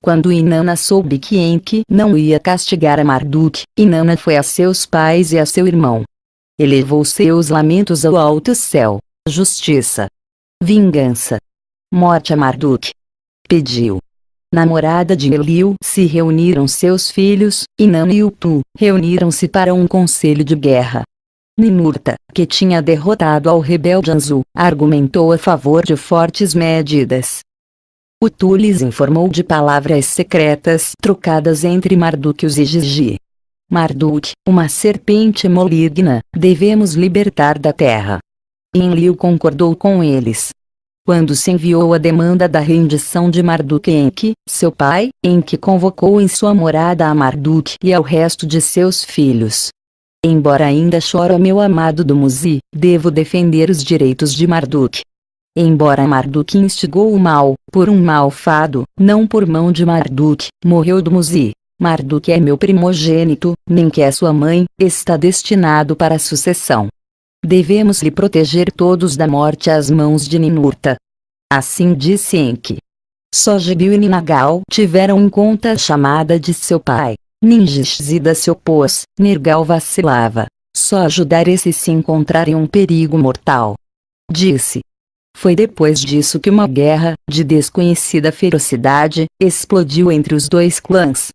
Quando Inanna soube que Enki não ia castigar a Marduk, Inanna foi a seus pais e a seu irmão. Elevou seus lamentos ao alto céu. Justiça. Vingança. Morte a Marduk. Pediu. Namorada de Eliu, se reuniram seus filhos, Inanna e Utu, reuniram-se para um conselho de guerra. Ninurta, que tinha derrotado ao rebelde Anzu, argumentou a favor de fortes medidas. Utu lhes informou de palavras secretas trocadas entre Marduk e os Igigi. Marduk, uma serpente maligna, devemos libertar da terra. Enlil concordou com eles. Quando se enviou a demanda da rendição de Marduk a Enki, seu pai, Enki convocou em sua morada a Marduk e ao resto de seus filhos. Embora ainda chore meu amado Dumuzi, devo defender os direitos de Marduk. Embora Marduk instigou o mal, por um malfado, não por mão de Marduk, morreu Dumuzi. Marduk é meu primogênito, nem que é sua mãe, está destinado para a sucessão. Devemos lhe proteger todos da morte às mãos de Ninurta. Assim disse Enki. Só Gibil e Ninagal tiveram em conta a chamada de seu pai. Ninjishzida se opôs, Nergal vacilava. Só ajudar esse se encontrar em um perigo mortal. Disse. Foi depois disso que uma guerra, de desconhecida ferocidade, explodiu entre os dois clãs.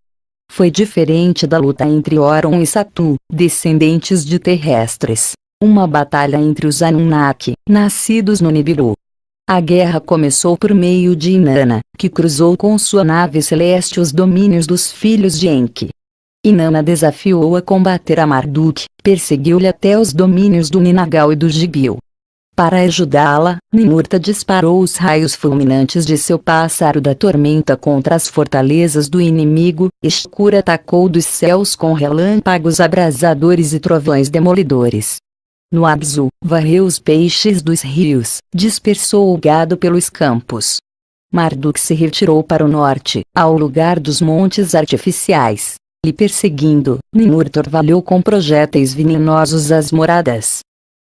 Foi diferente da luta entre Oron e Satu, descendentes de terrestres. Uma batalha entre os Anunnaki, nascidos no Nibiru. A guerra começou por meio de Inanna, que cruzou com sua nave celeste os domínios dos filhos de Enki. Inanna desafiou a combater a Marduk, perseguiu-lhe até os domínios do Ninagal e do Gibil. Para ajudá-la, Ninurta disparou os raios fulminantes de seu pássaro da tormenta contra as fortalezas do inimigo. Ishkur atacou dos céus com relâmpagos abrasadores e trovões demolidores. No Abzu, varreu os peixes dos rios, dispersou o gado pelos campos. Marduk se retirou para o norte, ao lugar dos montes artificiais. E perseguindo, Ninurta orvalhou com projéteis venenosos as moradas.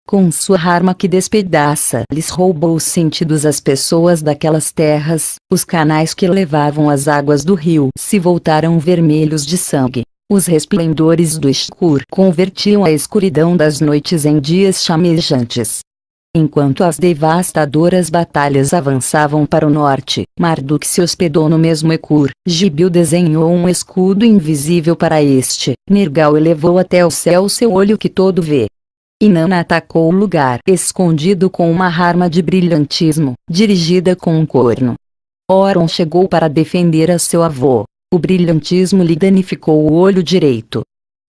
Com sua arma que despedaça, lhes roubou os sentidos às pessoas daquelas terras. Os canais que levavam as águas do rio se voltaram vermelhos de sangue. Os resplendores do Ishkur convertiam a escuridão das noites em dias chamejantes. Enquanto as devastadoras batalhas avançavam para o norte, Marduk se hospedou no mesmo Ekur. Gibil desenhou um escudo invisível para este. Nergal elevou até o céu seu olho que todo vê. Inanna atacou o lugar escondido com uma arma de brilhantismo, dirigida com um corno. Oron chegou para defender a seu avô. O brilhantismo lhe danificou o olho direito.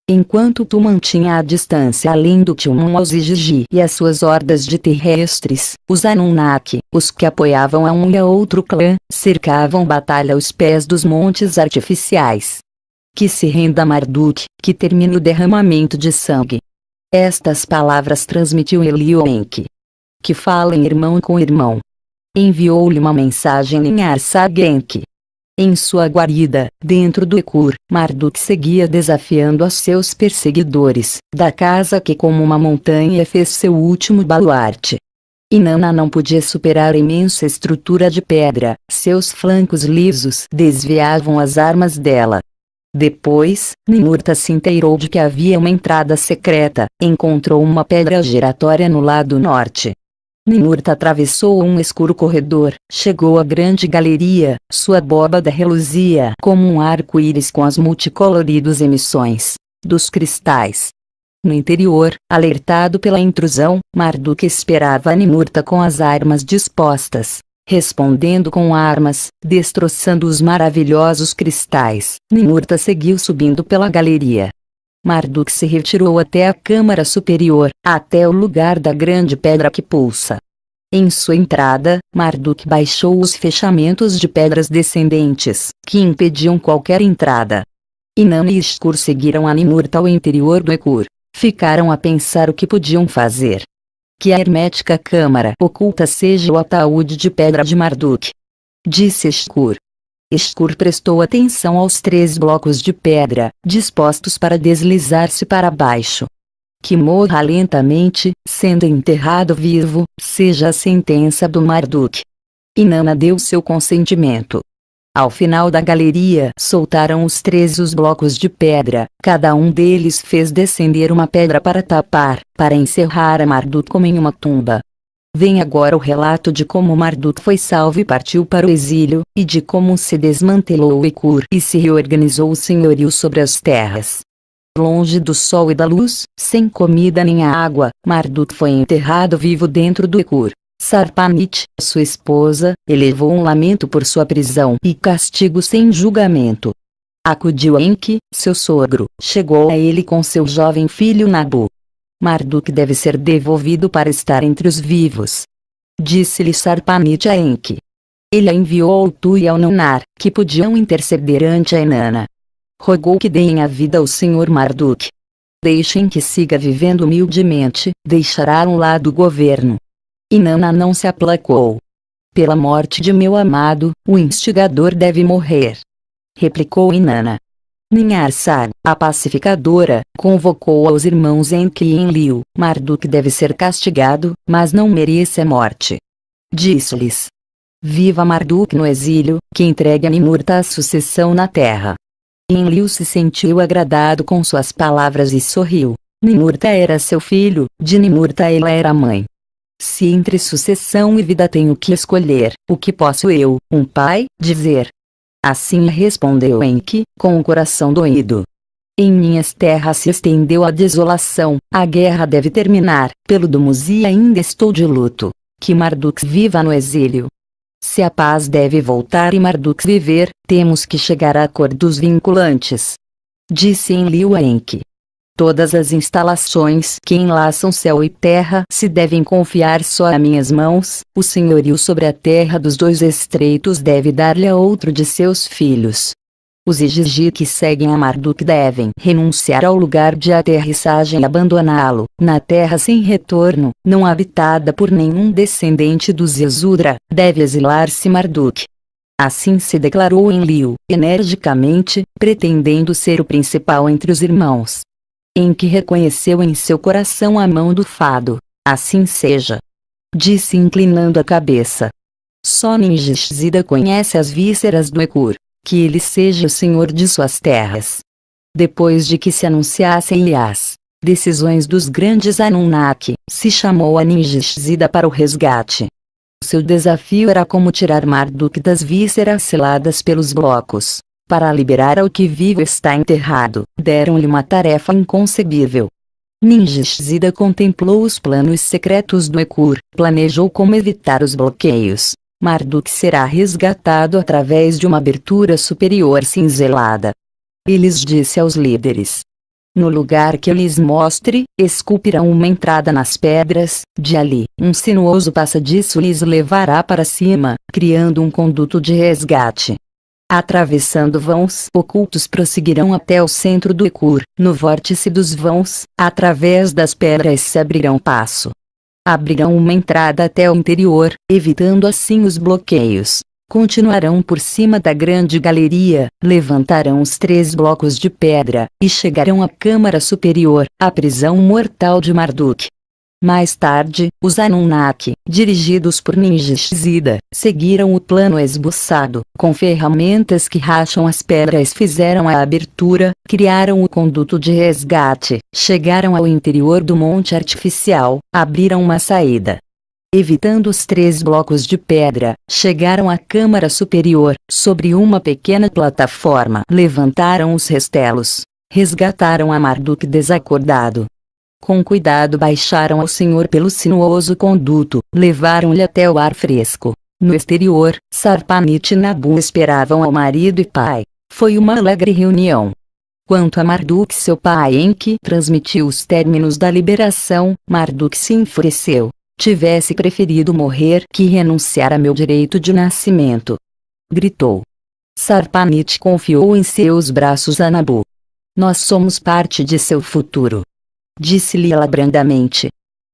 Enquanto tu mantinha a distância além do Tumum aos Igigi e as suas hordas de terrestres, os Anunnaki, os que apoiavam a um e a outro clã, cercavam batalha aos pés dos montes artificiais. Que se renda Marduk, que termine o derramamento de sangue. Estas palavras transmitiu Eliu a Enki. Que falem irmão com irmão. Enviou-lhe uma mensagem em Arsag-Enki. Em sua guarida, dentro do Ekur, Marduk seguia desafiando a seus perseguidores, da casa que como uma montanha fez seu último baluarte. Inanna não podia superar a imensa estrutura de pedra, seus flancos lisos desviavam as armas dela. Depois, Ninurta se inteirou de que havia uma entrada secreta, encontrou uma pedra giratória no lado norte. Ninurta atravessou um escuro corredor, chegou à grande galeria, sua abóbada reluzia como um arco-íris com as multicoloridas emissões dos cristais. No interior, alertado pela intrusão, Marduk esperava Ninurta com as armas dispostas. Respondendo com armas, destroçando os maravilhosos cristais, Ninurta seguiu subindo pela galeria. Marduk se retirou até a câmara superior, até o lugar da grande pedra que pulsa. Em sua entrada, Marduk baixou os fechamentos de pedras descendentes, que impediam qualquer entrada. Inanna e Ishkur seguiram a Ninurta ao interior do Ekur. Ficaram a pensar o que podiam fazer. Que a hermética câmara oculta seja o ataúde de pedra de Marduk. Disse Ishkur. Ishkur prestou atenção aos 3 blocos de pedra, dispostos para deslizar-se para baixo. Que morra lentamente, sendo enterrado vivo, seja a sentença do Marduk. Inanna deu seu consentimento. Ao final da galeria soltaram os 13 os blocos de pedra, cada um deles fez descender uma pedra para tapar, para encerrar a Marduk como em uma tumba. Vem agora o relato de como Marduk foi salvo e partiu para o exílio, e de como se desmantelou o Ekur e se reorganizou o senhorio sobre as terras. Longe do sol e da luz, sem comida nem água, Marduk foi enterrado vivo dentro do Ekur. Sarpanit, sua esposa, elevou um lamento por sua prisão e castigo sem julgamento. Acudiu Enki, seu sogro, chegou a ele com seu jovem filho Nabu. Marduk deve ser devolvido para estar entre os vivos. Disse-lhe Sarpanit a Enki. Ele a enviou ao Tu e ao Nunar, que podiam interceder ante a Inanna. Rogou que deem a vida ao senhor Marduk. Deixem que siga vivendo humildemente, deixará um lado o governo. Inanna não se aplacou. Pela morte de meu amado, o instigador deve morrer. Replicou Inanna. Ninharsar, a pacificadora, convocou aos irmãos Enki e Enlil. Marduk deve ser castigado, mas não merece a morte. Disse-lhes. Viva Marduk no exílio, que entregue a Ninurta a sucessão na terra. Enlil se sentiu agradado com suas palavras e sorriu. Ninurta era seu filho, de Ninurta ela era mãe. Se entre sucessão e vida tenho que escolher, o que posso eu, um pai, dizer? Assim respondeu Enki, com o coração doído. Em minhas terras se estendeu a desolação, a guerra deve terminar, pelo Dumuzi ainda estou de luto. Que Marduk viva no exílio. Se a paz deve voltar e Marduk viver, temos que chegar a acordos vinculantes. Disse Enlil a Enki. Todas as instalações que enlaçam céu e terra se devem confiar só a minhas mãos, o senhorio sobre a terra dos dois estreitos deve dar-lhe a outro de seus filhos. Os Igigi que seguem a Marduk devem renunciar ao lugar de aterrissagem e abandoná-lo, na terra sem retorno, não habitada por nenhum descendente dos Yasudra, deve exilar-se Marduk. Assim se declarou Enlil, energicamente, pretendendo ser o principal entre os irmãos. Enki reconheceu em seu coração a mão do fado. Assim seja. Disse inclinando a cabeça. Só Ninjishzida conhece as vísceras do Ekur. Que ele seja o senhor de suas terras. Depois de que se anunciassem as decisões dos grandes Anunnaki, se chamou a Ninjishzida para o resgate. Seu desafio era como tirar Marduk das vísceras seladas pelos blocos. Para liberar ao que vivo está enterrado, deram-lhe uma tarefa inconcebível. Ninjishzida contemplou os planos secretos do Ekur, planejou como evitar os bloqueios. Marduk será resgatado através de uma abertura superior cinzelada. E lhes disse aos líderes. No lugar que eu lhes mostre, esculpirão uma entrada nas pedras, de ali, um sinuoso passadiço lhes levará para cima, criando um conduto de resgate. Atravessando vãos ocultos prosseguirão até o centro do Ekur, no vórtice dos vãos, através das pedras se abrirão passo. Abrirão uma entrada até o interior, evitando assim os bloqueios. Continuarão por cima da grande galeria, levantarão os 3 blocos de pedra, e chegarão à câmara superior, a prisão mortal de Marduk. Mais tarde, os Anunnaki, dirigidos por Ninjishzida, seguiram o plano esboçado, com ferramentas que racham as pedras fizeram a abertura, criaram o conduto de resgate, chegaram ao interior do monte artificial, abriram uma saída. Evitando os 3 blocos de pedra, chegaram à câmara superior, sobre uma pequena plataforma, levantaram os restelos, resgataram a Marduk desacordado. Com cuidado baixaram ao senhor pelo sinuoso conduto, levaram-lhe até o ar fresco. No exterior, Sarpanit e Nabu esperavam ao marido e pai. Foi uma alegre reunião. Quanto a Marduk, seu pai Enki transmitiu os términos da liberação. Marduk se enfureceu. Tivesse preferido morrer que renunciar a meu direito de nascimento. Gritou. Sarpanit confiou em seus braços a Nabu. Nós somos parte de seu futuro. Disse-lhe ela brandamente.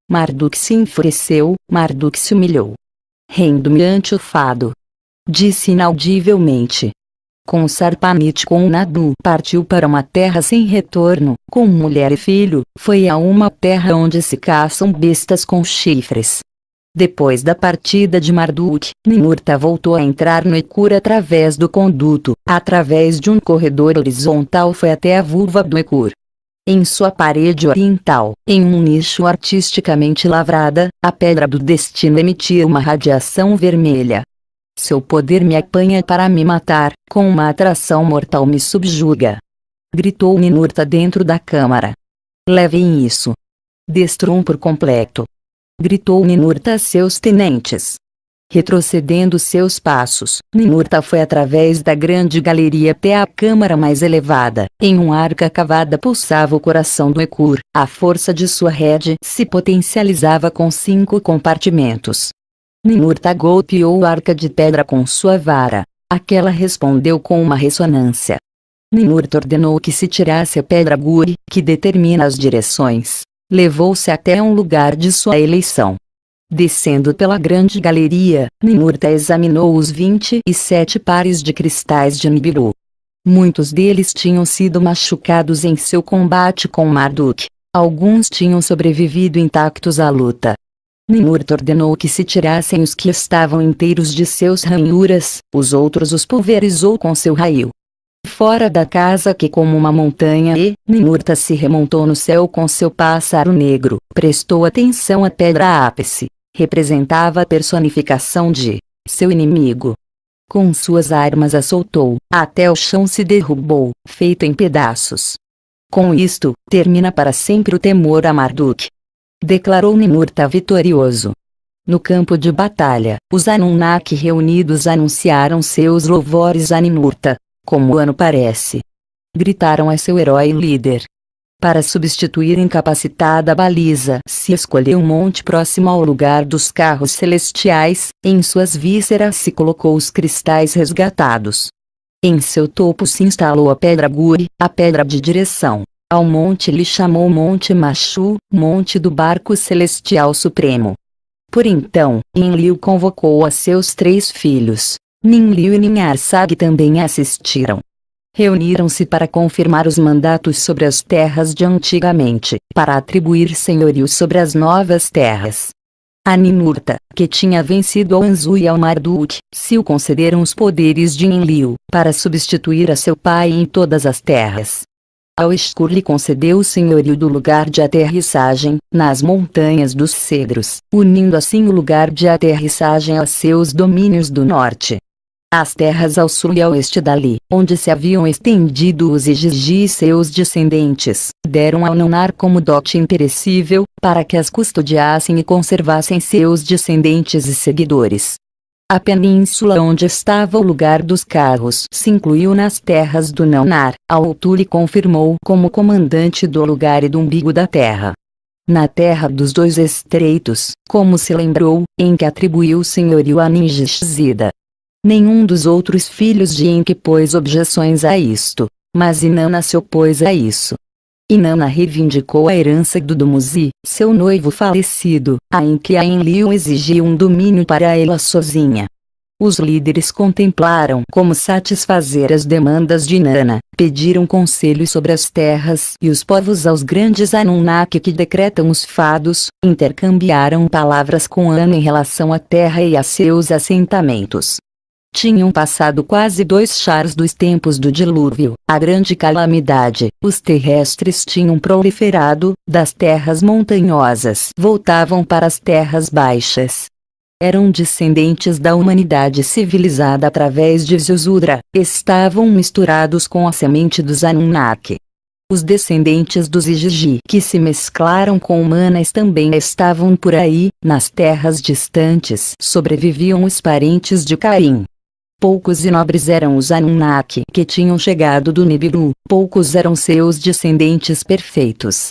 Marduk se enfureceu, Marduk se humilhou. Rendo-me ante o fado. Disse inaudivelmente. Com Sarpanit com Nabu partiu para uma terra sem retorno, com mulher e filho, foi a uma terra onde se caçam bestas com chifres. Depois da partida de Marduk, Ninurta voltou a entrar no Ekur através do conduto, através de um corredor horizontal foi até a vulva do Ekur. Em sua parede oriental, em um nicho artisticamente lavrada, a pedra do destino emitia uma radiação vermelha. Seu poder me apanha para me matar, com uma atração mortal me subjuga. Gritou Ninurta dentro da câmara. Levem isso. Destruam por completo. Gritou Ninurta a seus tenentes. Retrocedendo seus passos, Ninurta foi através da grande galeria até a câmara mais elevada. Em uma arca cavada pulsava o coração do Ekur. A força de sua rede se potencializava com 5 compartimentos. Ninurta golpeou a arca de pedra com sua vara. Aquela respondeu com uma ressonância. Ninurta ordenou que se tirasse a pedra Guri, que determina as direções. Levou-se até um lugar de sua eleição. Descendo pela grande galeria, Ninurta examinou os 27 pares de cristais de Nibiru. Muitos deles tinham sido machucados em seu combate com Marduk. Alguns tinham sobrevivido intactos à luta. Ninurta ordenou que se tirassem os que estavam inteiros de seus ranhuras, os outros os pulverizou com seu raio. Fora da casa que como uma montanha Ninurta se remontou no céu com seu pássaro negro, prestou atenção à pedra ápice. Representava a personificação de seu inimigo. Com suas armas a soltou, até o chão se derrubou, feito em pedaços. Com isto, termina para sempre o temor a Marduk. Declarou Ninurta vitorioso. No campo de batalha, os Anunnaki reunidos anunciaram seus louvores a Ninurta. Como o ano parece. Gritaram a seu herói líder. Para substituir incapacitada baliza, se escolheu um monte próximo ao lugar dos carros celestiais, em suas vísceras se colocou os cristais resgatados. Em seu topo se instalou a pedra Guri, a pedra de direção. Ao monte lhe chamou Monte Machu, monte do barco celestial supremo. Por então, Enlil convocou a seus 3 filhos. Ninlil e Ninhursag também assistiram. Reuniram-se para confirmar os mandatos sobre as terras de antigamente, para atribuir senhorio sobre as novas terras. A Ninurta, que tinha vencido ao Anzu e ao Marduk, se o concederam os poderes de Enlil, para substituir a seu pai em todas as terras. Ao Escur lhe concedeu o senhorio do lugar de aterrissagem, nas montanhas dos cedros, unindo assim o lugar de aterrissagem a seus domínios do norte. As terras ao sul e ao oeste dali, onde se haviam estendido os Igigi e seus descendentes, deram ao Nunar como dote imperecível, para que as custodiassem e conservassem seus descendentes e seguidores. A península onde estava o lugar dos carros se incluiu nas terras do Nunar, Autu lhe confirmou como comandante do lugar e do umbigo da terra. Na terra dos 2 estreitos, como se lembrou, em que atribuiu o senhorio a Ningishzida. Nenhum dos outros filhos de Enki pôs objeções a isto, mas Inanna se opôs a isso. Inanna reivindicou a herança do Dumuzi, seu noivo falecido, a Enki e a Enlil exigiu um domínio para ela sozinha. Os líderes contemplaram como satisfazer as demandas de Inanna, pediram conselho sobre as terras e os povos aos grandes Anunnaki que decretam os fados, intercambiaram palavras com Anu em relação à terra e a seus assentamentos. Tinham passado quase 2 chars dos tempos do dilúvio, a grande calamidade, os terrestres tinham proliferado, das terras montanhosas voltavam para as terras baixas. Eram descendentes da humanidade civilizada através de Zuzudra, estavam misturados com a semente dos Anunnaki. Os descendentes dos Igigi que se mesclaram com humanas também estavam por aí, nas terras distantes sobreviviam os parentes de Caim. Poucos e nobres eram os Anunnaki que tinham chegado do Nibiru, poucos eram seus descendentes perfeitos.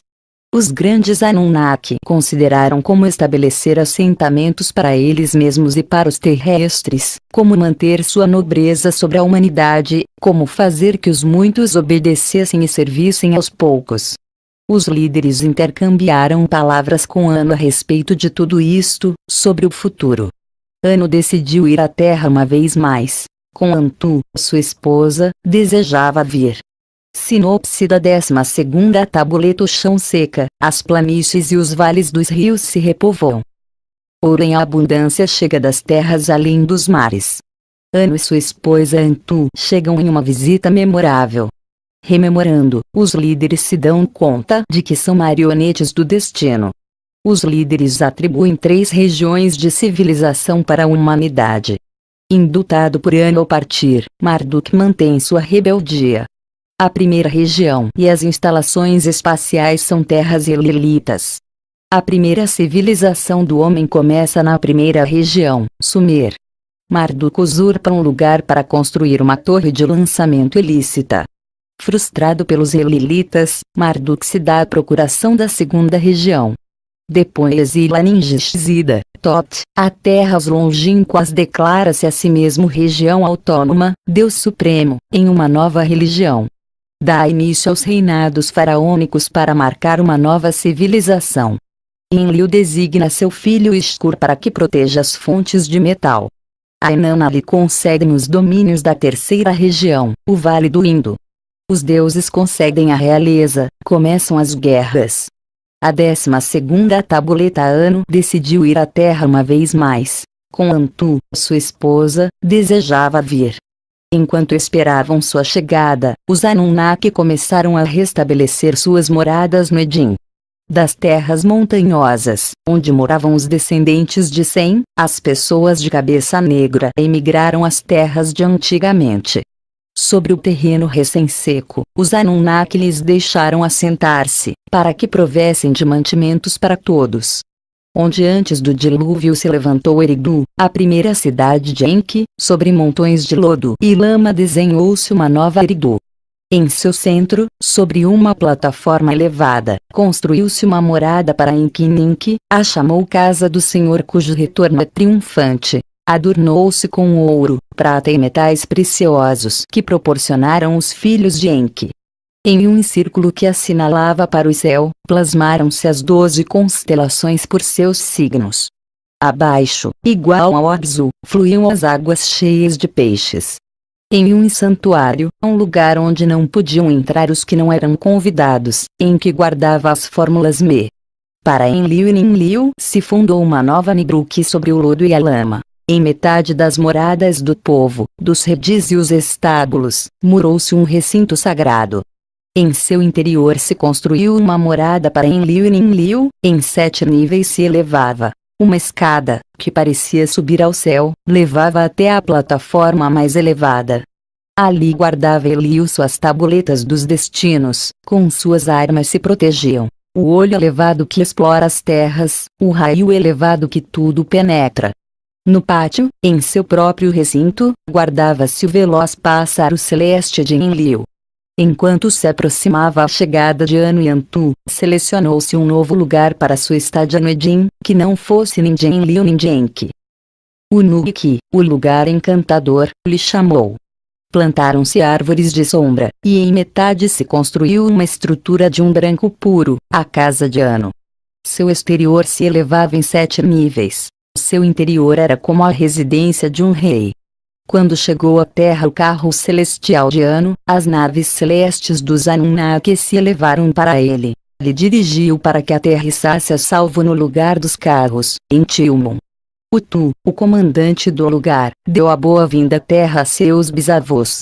Os grandes Anunnaki consideraram como estabelecer assentamentos para eles mesmos e para os terrestres, como manter sua nobreza sobre a humanidade, como fazer que os muitos obedecessem e servissem aos poucos. Os líderes intercambiaram palavras com Anu a respeito de tudo isto, sobre o futuro. Anu decidiu ir à Terra uma vez mais. Com Antu, sua esposa, desejava vir. Sinopse da 12ª tabuleta: o chão seca, as planícies e os vales dos rios se repovoam. Ouro em abundância chega das terras além dos mares. Anu e sua esposa Antu chegam em uma visita memorável. Rememorando, os líderes se dão conta de que são marionetes do destino. Os líderes atribuem 3 regiões de civilização para a humanidade. Indultado por Anu ao partir, Marduk mantém sua rebeldia. A primeira região e as instalações espaciais são terras elilitas. A primeira civilização do homem começa na primeira região, Sumer. Marduk usurpa um lugar para construir uma torre de lançamento ilícita. Frustrado pelos elilitas, Marduk se dá à procuração da segunda região. Depois exila Ningishzida, Tot, a terras longínquas, declara-se a si mesmo região autônoma, Deus Supremo, em uma nova religião. Dá início aos reinados faraônicos para marcar uma nova civilização. Enlil designa seu filho Ishkur para que proteja as fontes de metal. A Inanna lhe concedem os domínios da terceira região, o Vale do Indo. Os deuses concedem a realeza, começam as guerras. A 12ª tabuleta Anu decidiu ir à Terra uma vez mais. Com Antu, sua esposa, desejava vir. Enquanto esperavam sua chegada, os Anunnaki começaram a restabelecer suas moradas no Edim. Das terras montanhosas, onde moravam os descendentes de Sem, as pessoas de cabeça negra emigraram às terras de antigamente. Sobre o terreno recém-seco, os Anunnaki lhes deixaram assentar-se, para que provessem de mantimentos para todos. Onde antes do dilúvio se levantou Eridu, a primeira cidade de Enki, sobre montões de lodo e lama desenhou-se uma nova Eridu. Em seu centro, sobre uma plataforma elevada, construiu-se uma morada para Enki. A chamou Casa do Senhor, cujo retorno é triunfante. Adornou-se com ouro, prata e metais preciosos que proporcionaram os filhos de Enki. Em um círculo que assinalava para o céu, plasmaram-se as 12 constelações por seus signos. Abaixo, igual ao Orzu, fluíam as águas cheias de peixes. Em um santuário, um lugar onde não podiam entrar os que não eram convidados, Enki guardava as fórmulas Me. Para Enlil e Ninlil se fundou uma nova Nibruk sobre o lodo e a lama. Em metade das moradas do povo, dos redis e os estábulos, murou-se um recinto sagrado. Em seu interior se construiu uma morada para Enlil e Ninlil, em 7 níveis se elevava. Uma escada, que parecia subir ao céu, levava até a plataforma mais elevada. Ali guardava Enlil suas tabuletas dos destinos, com suas armas se protegiam. O olho elevado que explora as terras, o raio elevado que tudo penetra. No pátio, em seu próprio recinto, guardava-se o veloz pássaro celeste de Enlil. Enquanto se aproximava a chegada de Anu e Antu, selecionou-se um novo lugar para sua estadia no Edim, que não fosse nem de Enlil nem de Enki. O Nuki, o lugar encantador, lhe chamou. Plantaram-se árvores de sombra, e em metade se construiu uma estrutura de um branco puro, a casa de Anu. Seu exterior se elevava em 7 níveis. Seu interior era como a residência de um rei. Quando chegou à terra o carro celestial de Anu, as naves celestes dos Anunnaki se elevaram para ele. Lhe dirigiu para que aterrissasse a salvo no lugar dos carros, em Tilmun. Utu, o comandante do lugar, deu a boa-vinda à terra a seus bisavós.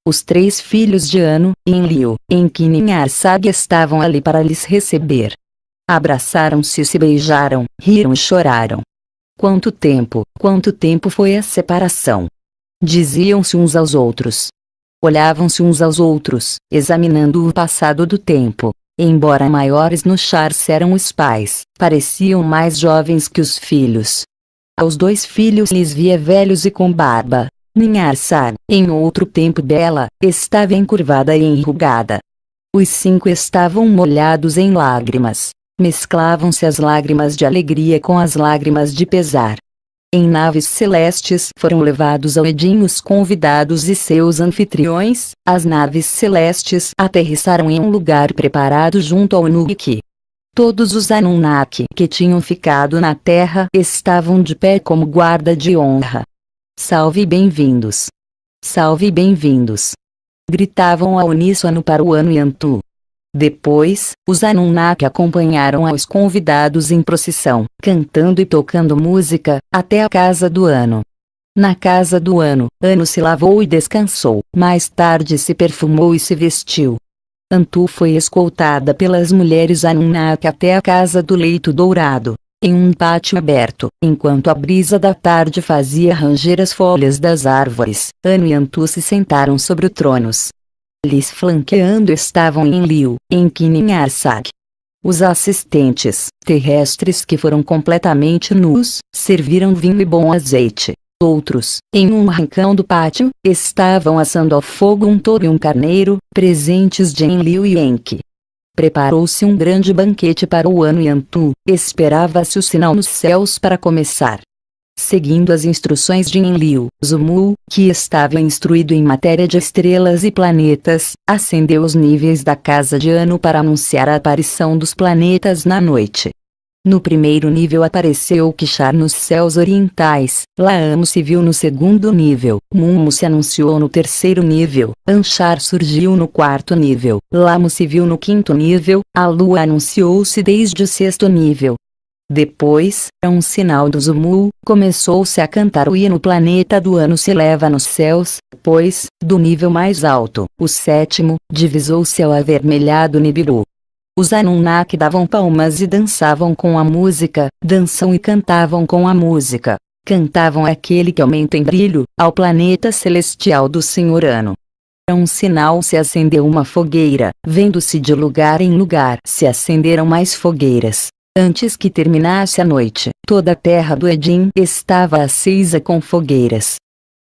Os 3 filhos de Anu, Enlil, Enki e Ninhursag estavam ali para lhes receber. Abraçaram-se e se beijaram, riram e choraram. Quanto tempo foi a separação? Diziam-se uns aos outros. Olhavam-se uns aos outros, examinando o passado do tempo. Embora maiores no Charse eram os pais, pareciam mais jovens que os filhos. Aos 2 filhos lhes via velhos e com barba. Ninhursag, em outro tempo bela, estava encurvada e enrugada. Os 5 estavam molhados em lágrimas. Mesclavam-se as lágrimas de alegria com as lágrimas de pesar. Em naves celestes foram levados ao Edim os convidados e seus anfitriões. As naves celestes aterrissaram em um lugar preparado junto ao Nuki. Todos os Anunnaki que tinham ficado na terra estavam de pé como guarda de honra. Salve e bem-vindos! Salve e bem-vindos! Gritavam ao uníssono para o Anu e Antu. Depois, os Anunnaki acompanharam os convidados em procissão, cantando e tocando música, até a casa do Anu. Na casa do Anu, Anu se lavou e descansou, mais tarde se perfumou e se vestiu. Antu foi escoltada pelas mulheres Anunnaki até a casa do leito dourado, em um pátio aberto, enquanto a brisa da tarde fazia ranger as folhas das árvores. Anu e Antu se sentaram sobre os tronos. Lhes flanqueando estavam Enlil, Enki e Ninhursag. Os assistentes, terrestres que foram completamente nus, serviram vinho e bom azeite. Outros, em um rincão do pátio, estavam assando ao fogo um touro e um carneiro, presentes de Enlil e Enki. Preparou-se um grande banquete para o Anu e Antu, esperava-se o sinal nos céus para começar. Seguindo as instruções de Enlil, Zumu, que estava instruído em matéria de estrelas e planetas, acendeu os níveis da casa de Anu para anunciar a aparição dos planetas na noite. No primeiro nível apareceu Kishar nos céus orientais, Laamo se viu no segundo nível, Mummu se anunciou no terceiro nível, Anshar surgiu no quarto nível, Lamo se viu no quinto nível, a lua anunciou-se desde o sexto nível. Depois, a um sinal do Zumu, começou-se a cantar o hino. O planeta do Anu se eleva nos céus, pois, do nível mais alto, o sétimo, divisou-se ao avermelhado Nibiru. Os Anunnaki davam palmas e dançavam com a música, dançam e cantavam com a música. Cantavam aquele que aumenta em brilho, ao planeta celestial do Senhor Anu. A um sinal se acendeu uma fogueira, vendo-se de lugar em lugar se acenderam mais fogueiras. Antes que terminasse a noite, toda a terra do Edim estava acesa com fogueiras.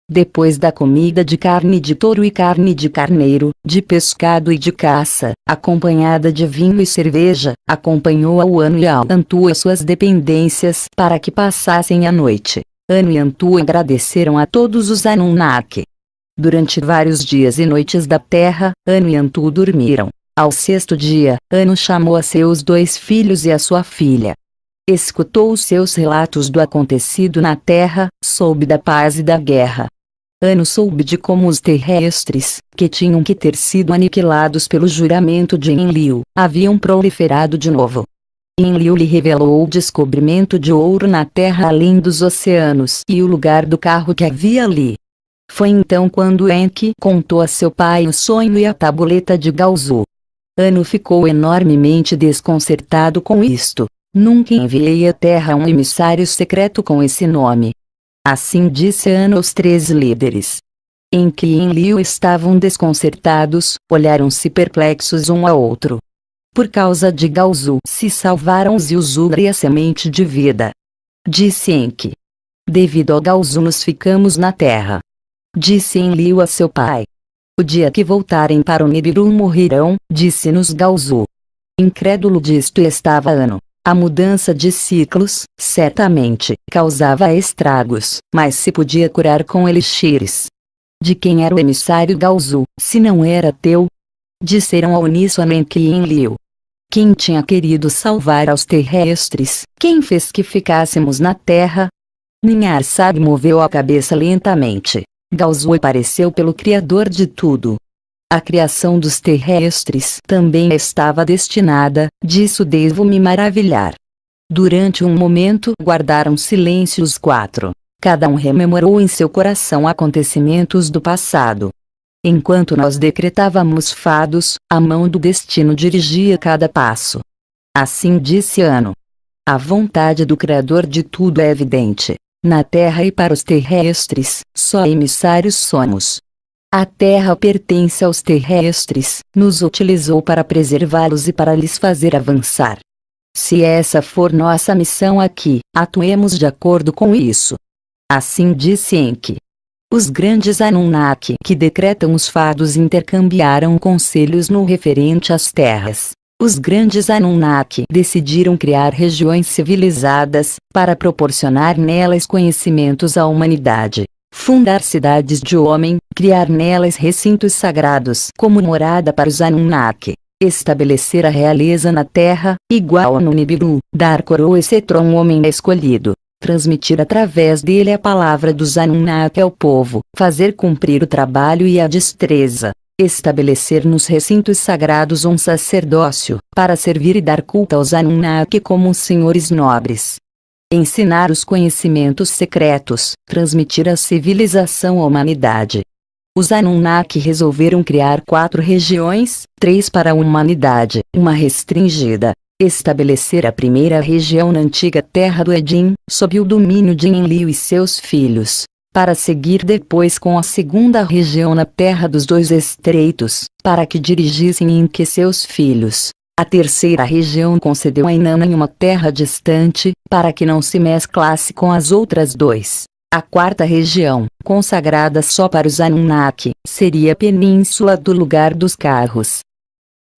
Depois da comida de carne de touro e carne de carneiro, de pescado e de caça, acompanhada de vinho e cerveja, acompanhou ao Anu e ao Antu as suas dependências para que passassem a noite. Anu e Antu agradeceram a todos os Anunnaki. Durante vários dias e noites da terra, Anu e Antu dormiram. Ao sexto dia, Anu chamou a seus 2 filhos e a sua filha. Escutou os seus relatos do acontecido na terra, soube da paz e da guerra. Anu soube de como os terrestres, que tinham que ter sido aniquilados pelo juramento de Enlil, haviam proliferado de novo. Enlil lhe revelou o descobrimento de ouro na terra além dos oceanos e o lugar do carro que havia ali. Foi então quando Enki contou a seu pai o sonho e a tabuleta de Gaozu. Anu ficou enormemente desconcertado com isto. Nunca enviei à Terra um emissário secreto com esse nome. Assim disse Anu aos 3 líderes. Enki e Enlil estavam desconcertados, olharam-se perplexos um ao outro. Por causa de Gaozu se salvaram os Yuzura e a semente de vida. Disse Enki. Devido ao Gaozu nos ficamos na Terra. Disse Enlil a seu pai. O dia que voltarem para o Nibiru morrerão, disse-nos Gaozu. Incrédulo disto estava Anu. A mudança de ciclos, certamente, causava estragos, mas se podia curar com elixires. De quem era o emissário Gaozu, se não era teu? Disseram ao uníssono Enki e Enlil. Quem tinha querido salvar aos terrestres, quem fez que ficássemos na terra? Ninhursag moveu a cabeça lentamente. Gaozu apareceu pelo Criador de tudo. A criação dos terrestres também estava destinada, disso devo me maravilhar. Durante um momento guardaram silêncio os 4. Cada um rememorou em seu coração acontecimentos do passado. Enquanto nós decretávamos fados, a mão do destino dirigia cada passo. Assim disse Anu. A vontade do Criador de tudo é evidente. Na Terra e para os terrestres, só emissários somos. A Terra pertence aos terrestres, nos utilizou para preservá-los e para lhes fazer avançar. Se essa for nossa missão aqui, atuemos de acordo com isso. Assim disse Enki. Os grandes Anunnaki que decretam os fados intercambiaram conselhos no referente às terras. Os grandes Anunnaki decidiram criar regiões civilizadas, para proporcionar nelas conhecimentos à humanidade. Fundar cidades de homem, criar nelas recintos sagrados como morada para os Anunnaki. Estabelecer a realeza na terra, igual no Nibiru, dar coroa e cetro a um homem escolhido. Transmitir através dele a palavra dos Anunnaki ao povo, fazer cumprir o trabalho e a destreza. estabelecer nos recintos sagrados um sacerdócio, para servir e dar culto aos Anunnaki como os senhores nobres. Ensinar os conhecimentos secretos, transmitir a civilização à humanidade. Os Anunnaki resolveram criar 4 regiões, 3 para a humanidade, uma restringida. Estabelecer a primeira região na antiga terra do Edin, sob o domínio de Enlil e seus filhos, para seguir depois com a segunda região na terra dos 2 estreitos, para que dirigissem Enki e seus filhos. A terceira região concedeu a Inanna em uma terra distante, para que não se mesclasse com as outras 2. A quarta região, consagrada só para os Anunnaki, seria a península do lugar dos carros.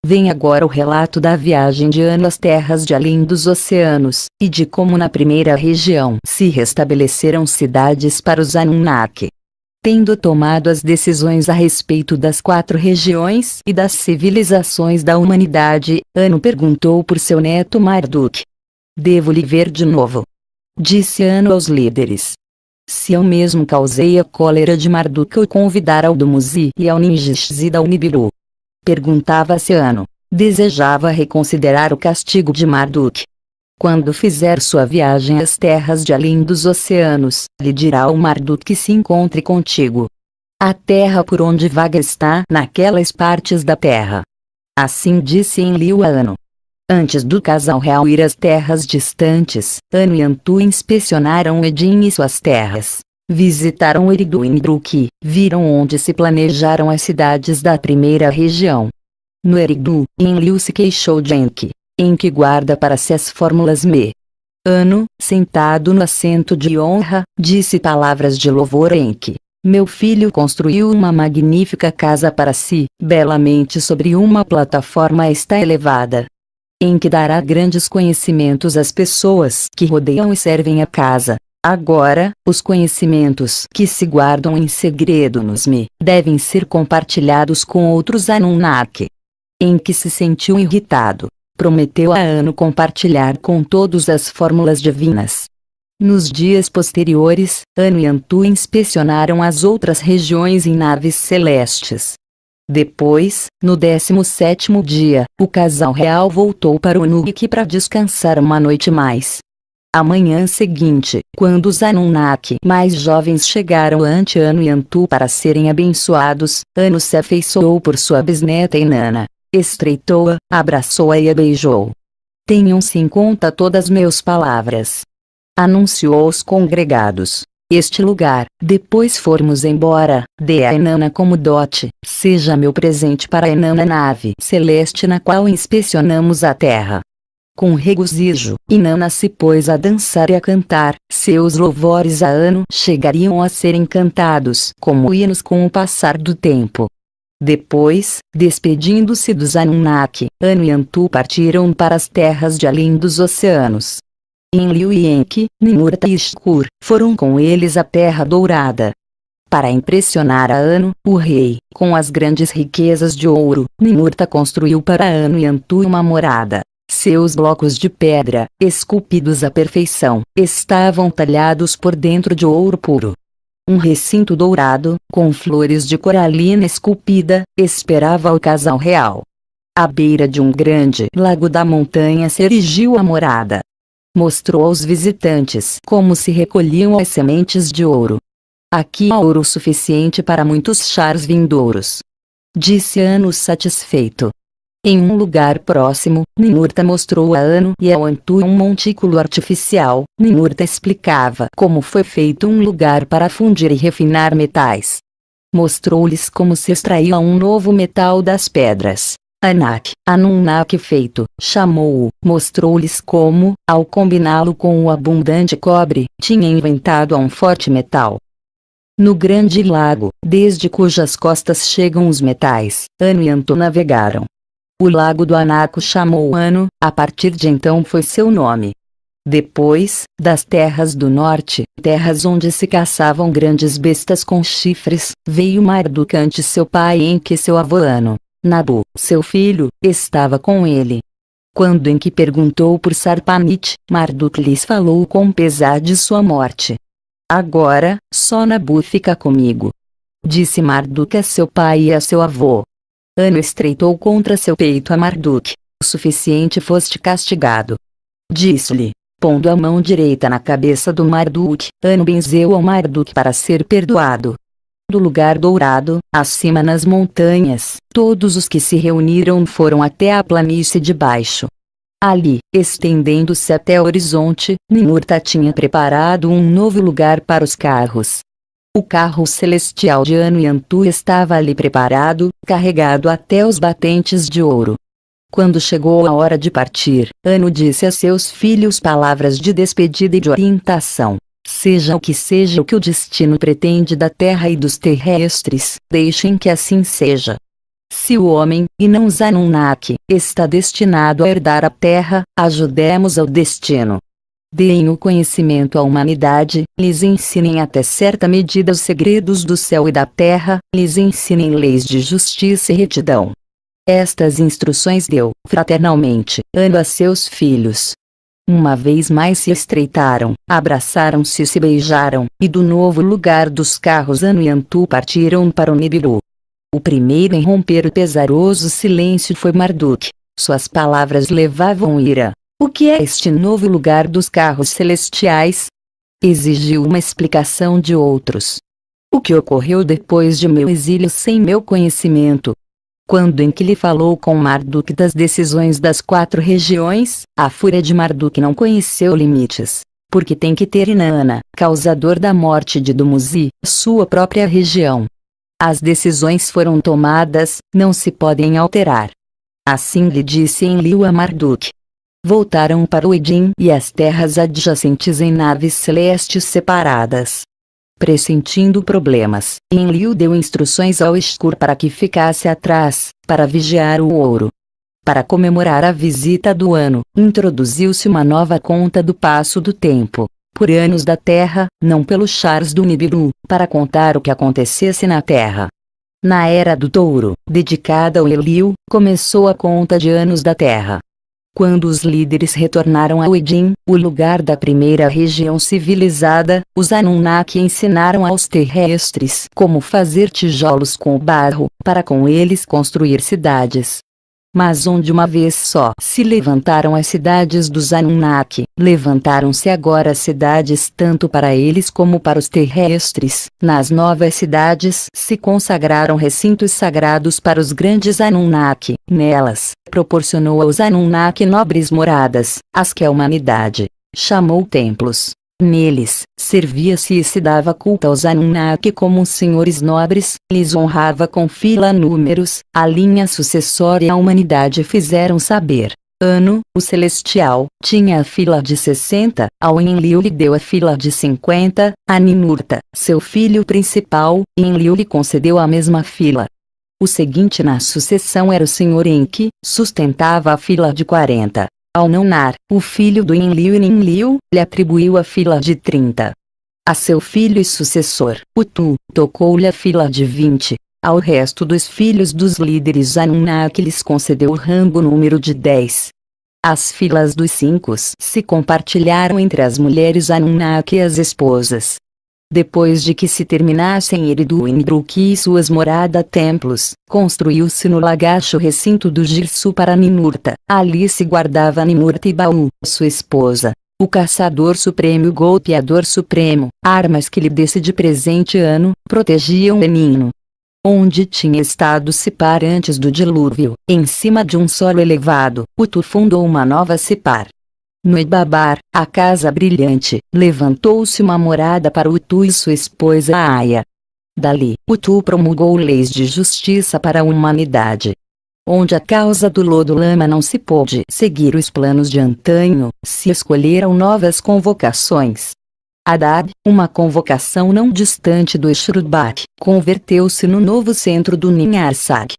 Vem agora o relato da viagem de Anu às terras de além dos oceanos, e de como na primeira região se restabeleceram cidades para os Anunnaki. Tendo tomado as decisões a respeito das 4 regiões e das civilizações da humanidade, Anu perguntou por seu neto Marduk. Devo lhe ver de novo? Disse Anu aos líderes. Se eu mesmo causei a cólera de Marduk ao convidar ao Dumuzi e ao Ninjishzi da Nibiru. Perguntava-se Anu. Desejava reconsiderar o castigo de Marduk. Quando fizer sua viagem às terras de além dos oceanos, lhe dirá ao Marduk que se encontre contigo. A terra por onde vaga está naquelas partes da terra. Assim disse Enlil a Anu. Antes do casal real ir às terras distantes, Anu e Antu inspecionaram Edin e suas terras. Visitaram Eridu e Nidruk, viram onde se planejaram as cidades da primeira região. No Eridu, Enlil se queixou de Enki. Enki guarda para si as fórmulas Me. Anu, sentado no assento de honra, disse palavras de louvor a Enki. Meu filho construiu uma magnífica casa para si, belamente sobre uma plataforma está elevada. Enki dará grandes conhecimentos às pessoas que rodeiam e servem a casa. Agora, os conhecimentos que se guardam em segredo nos Me devem ser compartilhados com outros Anunnaki. Enki se sentiu irritado. Prometeu a Anu compartilhar com todos as fórmulas divinas. Nos dias posteriores, Anu e Antu inspecionaram as outras regiões em naves celestes. Depois, no 17º dia, o casal real voltou para o Nubik para descansar uma noite mais. A manhã seguinte, quando os Anunnaki mais jovens chegaram ante Anu e Antu para serem abençoados, Anu se afeiçoou por sua bisneta Inanna. Estreitou-a, abraçou-a e a beijou. Tenham-se em conta todas meus palavras. Anunciou aos congregados. Este lugar, depois formos embora, dê a Inanna como dote, seja meu presente para a Inanna nave celeste na qual inspecionamos a terra. Com regozijo, Inanna se pôs a dançar e a cantar, seus louvores a Anu chegariam a ser encantados como hinos com o passar do tempo. Depois, despedindo-se dos Anunnaki, Anu e Antu partiram para as terras de além dos oceanos. Enlil e Enki, Ninurta e Ishkur, foram com eles à Terra Dourada. Para impressionar a Anu, o rei, com as grandes riquezas de ouro, Ninurta construiu para Anu e Antu uma morada. Seus blocos de pedra, esculpidos à perfeição, estavam talhados por dentro de ouro puro. Um recinto dourado, com flores de coralina esculpida, esperava o casal real. À beira de um grande lago da montanha se erigiu a morada. Mostrou aos visitantes como se recolhiam as sementes de ouro. Aqui há ouro suficiente para muitos chars vindouros. Disse Anu satisfeito. Em um lugar próximo, Ninurta mostrou a Anu e ao Antu um montículo artificial. Ninurta explicava como foi feito um lugar para fundir e refinar metais. Mostrou-lhes como se extraía um novo metal das pedras. Anak, Anunnaki feito, chamou-o, mostrou-lhes como, ao combiná-lo com o abundante cobre, tinha inventado um forte metal. No grande lago, desde cujas costas chegam os metais, Anu e Antu navegaram. O lago do Anaco chamou Anu, a partir de então foi seu nome. Depois, das terras do norte, terras onde se caçavam grandes bestas com chifres, veio Marduk ante seu pai Enki e seu avô Anu. Nabu, seu filho, estava com ele. Quando Enki perguntou por Sarpanit, Marduk lhes falou com pesar de sua morte. Agora, só Nabu fica comigo. disse Marduk a seu pai e a seu avô. Anu estreitou contra seu peito a Marduk. O suficiente foste castigado. Disse-lhe, pondo a mão direita na cabeça do Marduk, Anu benzeu ao Marduk para ser perdoado. Do lugar dourado, acima nas montanhas, todos os que se reuniram foram até a planície de baixo. Ali, estendendo-se até o horizonte, Ninurta tinha preparado um novo lugar para os carros. O carro celestial de Anu e Antu estava ali preparado, carregado até os batentes de ouro. Quando chegou a hora de partir, Anu disse a seus filhos palavras de despedida e de orientação. Seja o que o destino pretende da terra e dos terrestres, deixem que assim seja. Se o homem, e não os Anunnaki, está destinado a herdar a terra, ajudemos ao destino. Deem o conhecimento à humanidade, lhes ensinem até certa medida os segredos do céu e da terra, lhes ensinem leis de justiça e retidão. Estas instruções deu, fraternalmente, Anu a seus filhos. Uma vez mais se estreitaram, abraçaram-se e se beijaram, e do novo lugar dos carros Anu e Antu partiram para o Nibiru. O primeiro em romper o pesaroso silêncio foi Marduk. Suas palavras levavam ira. O que é este novo lugar dos carros celestiais? Exigiu uma explicação de outros. O que ocorreu depois de meu exílio sem meu conhecimento? Quando Enki falou com Marduk das decisões das 4 regiões, a fúria de Marduk não conheceu limites. Porque tem que ter Inanna, causador da morte de Dumuzi, sua própria região. As decisões foram tomadas, não se podem alterar. Assim lhe disse Enlil a Marduk. Voltaram para o Edin e as terras adjacentes em naves celestes separadas. Pressentindo problemas, Enlil deu instruções ao Escur para que ficasse atrás, para vigiar o ouro. Para comemorar a visita do ano, introduziu-se uma nova conta do passo do tempo, por anos da Terra, não pelos chars do Nibiru, para contar o que acontecesse na Terra. Na Era do Touro, dedicada ao Enlil, começou a conta de anos da Terra. Quando os líderes retornaram ao Edin, o lugar da primeira região civilizada, os Anunnaki ensinaram aos terrestres como fazer tijolos com o barro, para com eles construir cidades. Mas onde uma vez só se levantaram as cidades dos Anunnaki, levantaram-se agora cidades tanto para eles como para os terrestres. Nas novas cidades se consagraram recintos sagrados para os grandes Anunnaki. Nelas, proporcionou aos Anunnaki nobres moradas, as que a humanidade chamou templos. Neles, servia-se e se dava culto aos Anunnaki como senhores nobres, lhes honrava com fila números, a linha sucessória à humanidade fizeram saber. Anu, o celestial, tinha a fila de 60, ao Enlil lhe deu a fila de 50, a Ninurta, seu filho principal, Enlil lhe concedeu a mesma fila. O seguinte na sucessão era o senhor Enki, sustentava a fila de 40. Ao Naunar, o filho do Enlil e Ninlil, lhe atribuiu a fila de 30. A seu filho e sucessor, Utu, tocou-lhe a fila de 20. Ao resto dos filhos dos líderes Anunnaki lhes concedeu o rango número de 10. As filas dos 5 se compartilharam entre as mulheres Anunnaki e as esposas. Depois de que se terminassem Eridu e Nidruk e suas morada-templos, construiu-se no lagacho recinto do Girsu para Ninurta. Ali se guardava Ninurta e Baú, sua esposa, o caçador supremo e o golpeador supremo, armas que lhe desse de presente Anu, protegiam Enino. Onde tinha estado Sipar antes do dilúvio, em cima de um solo elevado, Utu fundou uma nova Sipar. No Ibabar, a casa brilhante, levantou-se uma morada para Utu e sua esposa Aya. Dali, Utu promulgou leis de justiça para a humanidade. Onde a causa do lodo-lama não se pôde seguir os planos de antanho, se escolheram novas convocações. Adad, uma convocação não distante do Shrubak, converteu-se no novo centro do Ninharsag.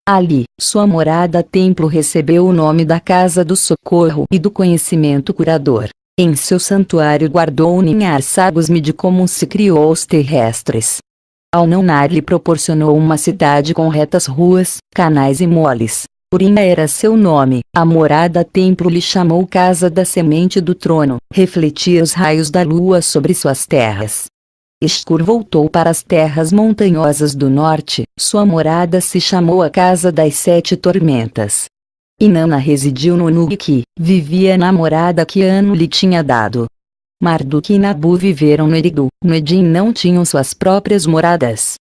Ali, sua morada-templo recebeu o nome da Casa do Socorro e do Conhecimento Curador. Em seu santuário guardou o Ninharsag Usmid como se criou os terrestres. Ao Naunar lhe proporcionou uma cidade com retas ruas, canais e moles. Urim era seu nome, a morada-templo lhe chamou Casa da Semente do Trono, refletia os raios da lua sobre suas terras. Shkur voltou para as terras montanhosas do norte. Sua morada se chamou a Casa das Sete Tormentas. Inanna residiu no Nug, que vivia na morada que Anu lhe tinha dado. Marduk e Nabu viveram no Eridu. No Edin não tinham suas próprias moradas.